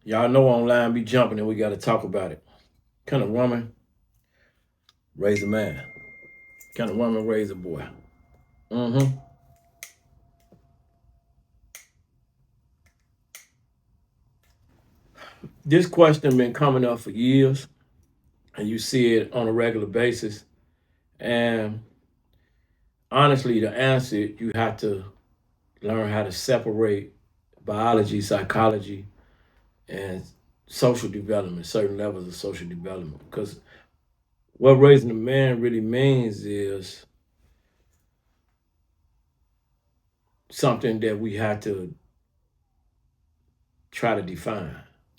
Y'all know online be jumping and we got to talk about it. Kind of woman raise a man. Kind of woman raise a boy. Mm-hmm. This question been coming up for years, and you see it on a regular basis. And honestly, to answer it, you have to learn how to separate biology, psychology, and social development, certain levels of social development. Because what raising a man really means is something that we have to try to define.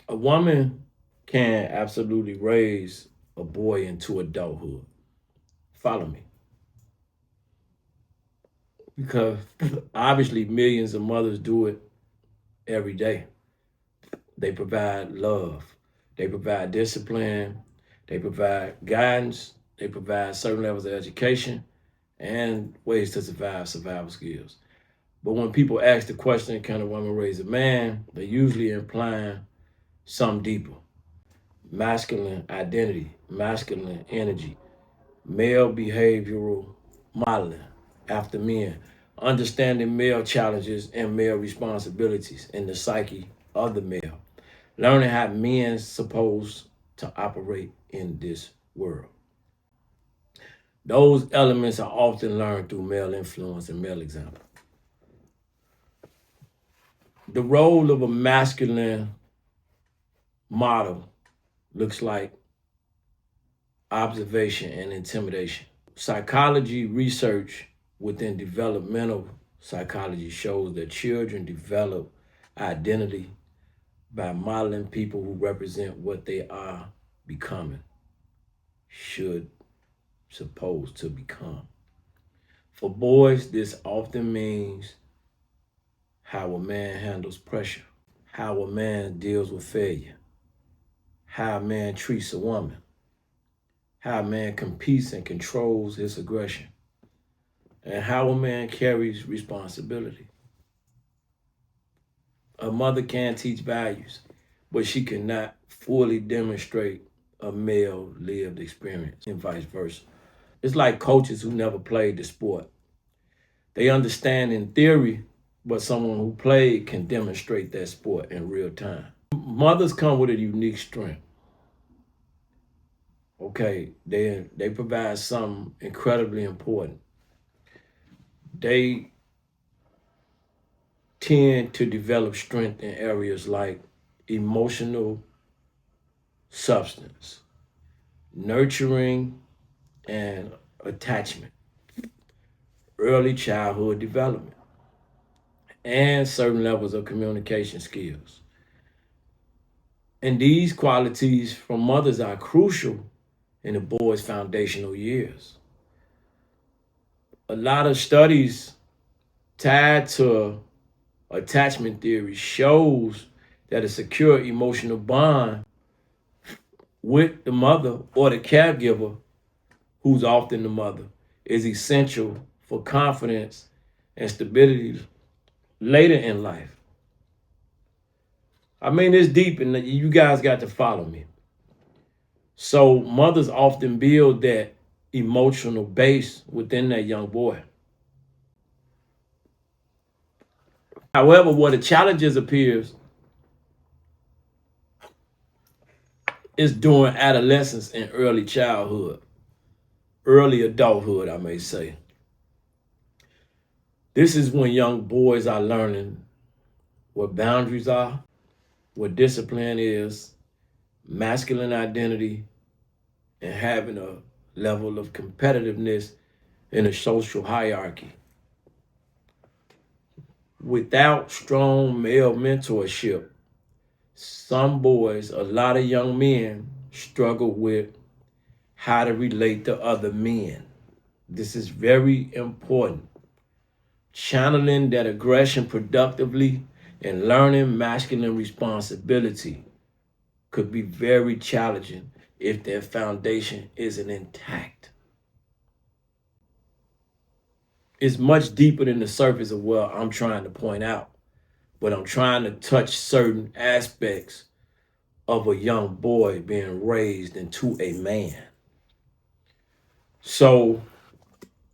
A woman can absolutely raise a boy into adulthood. Follow me. Because obviously millions of mothers do it every day. They provide love, they provide discipline, they provide guidance, they provide certain levels of education and ways to survive, survival skills. But when people ask the question, can a woman raise a man, they're usually implying something deeper. Masculine identity, masculine energy, male behavioral modeling after men, understanding male challenges and male responsibilities in the psyche of the male, learning how men supposed to operate in this world. Those elements are often learned through male influence and male example. The role of a masculine model looks like observation and intimidation. Psychology research within developmental psychology shows that children develop identity by modeling people who represent what they are becoming, should, supposed to become. For boys, this often means how a man handles pressure, how a man deals with failure, how a man treats a woman, how a man competes and controls his aggression, and how a man carries responsibility. A mother can teach values, but she cannot fully demonstrate a male lived experience and vice versa. It's like coaches who never played the sport. They understand in theory, but someone who played can demonstrate that sport in real time. Mothers come with a unique strength. Okay, they provide something incredibly important. They tend to develop strength in areas like emotional substance, nurturing, and attachment, early childhood development, and certain levels of communication skills. And these qualities from mothers are crucial in a boy's foundational years. A lot of studies tied to attachment theory shows that a secure emotional bond with the mother or the caregiver, who's often the mother, is essential for confidence and stability later in life. I mean, it's deep and you guys got to follow me. So mothers often build that emotional base within that young boy. However, what the challenges appears is during adolescence and early childhood, early adulthood, I may say. This is when young boys are learning what boundaries are, what discipline is, masculine identity, and having a level of competitiveness in a social hierarchy. Without strong male mentorship, some boys, a lot of young men, struggle with how to relate to other men. This is very important. Channeling that aggression productively and learning masculine responsibility could be very challenging if their foundation isn't intact. It's much deeper than the surface of what I'm trying to point out, but I'm trying to touch certain aspects of a young boy being raised into a man. So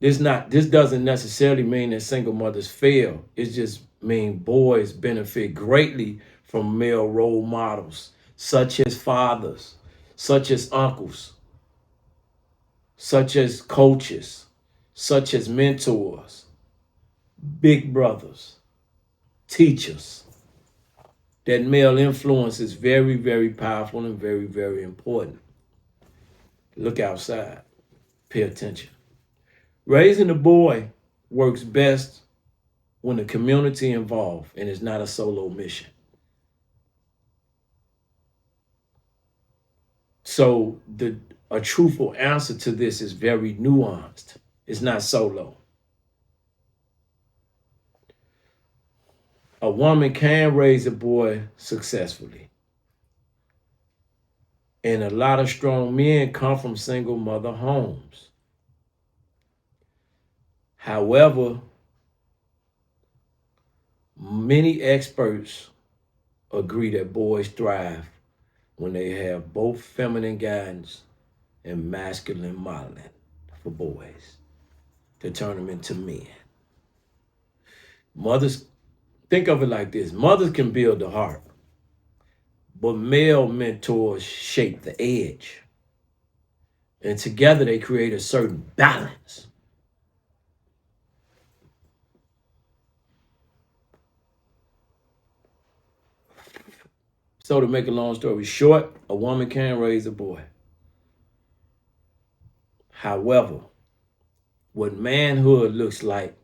this doesn't necessarily mean that single mothers fail. It just means boys benefit greatly from male role models, such as fathers, such as uncles, such as coaches, such as mentors, big brothers, teachers. That male influence is very, very powerful and very, very important. Look outside. Pay attention. Raising a boy works best when the community involved and it's not a solo mission. So a truthful answer to this is very nuanced. It's not solo. A woman can raise a boy successfully. And a lot of strong men come from single mother homes. However, many experts agree that boys thrive when they have both feminine guidance and masculine modeling for boys to turn them into men. Mothers, think of it like this. Mothers can build the heart, but male mentors shape the edge. And together they create a certain balance. So to make a long story short, a woman can raise a boy. However, what manhood looks like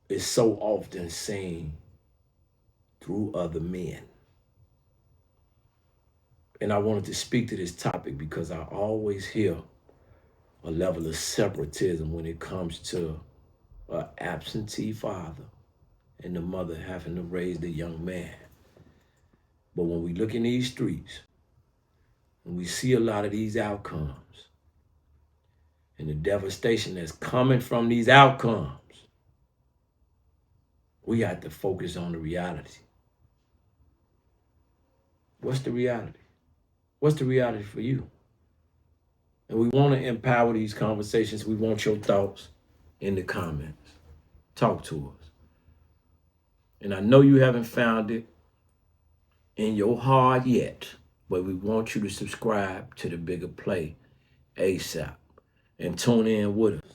is so often seen through other men. And I wanted to speak to this topic because I always hear a level of separatism when it comes to an absentee father and the mother having to raise the young man. But when we look in these streets and we see a lot of these outcomes and the devastation that's coming from these outcomes, we have to focus on the reality. What's the reality? What's the reality for you? And we want to empower these conversations. We want your thoughts in the comments. Talk to us. And I know you haven't found it in your heart yet, but we want you to subscribe to the Bigger Play ASAP and tune in with us,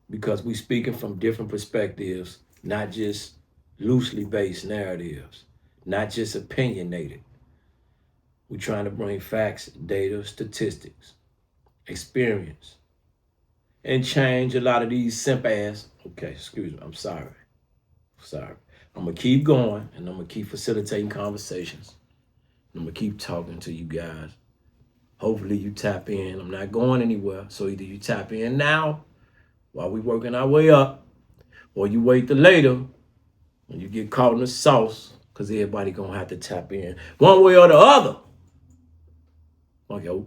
because we speaking from different perspectives, not just loosely based narratives, not just opinionated. We're trying to bring facts, data, statistics, experience, and change a lot of these simp ass. Okay, excuse me, I'm sorry. I'm gonna keep going and I'm gonna keep facilitating conversations. I'm gonna keep talking to you guys. Hopefully you tap in. I'm not going anywhere. So either you tap in now while we working our way up, or you wait till later when you get caught in the sauce, because everybody gonna have to tap in one way or the other. Okay.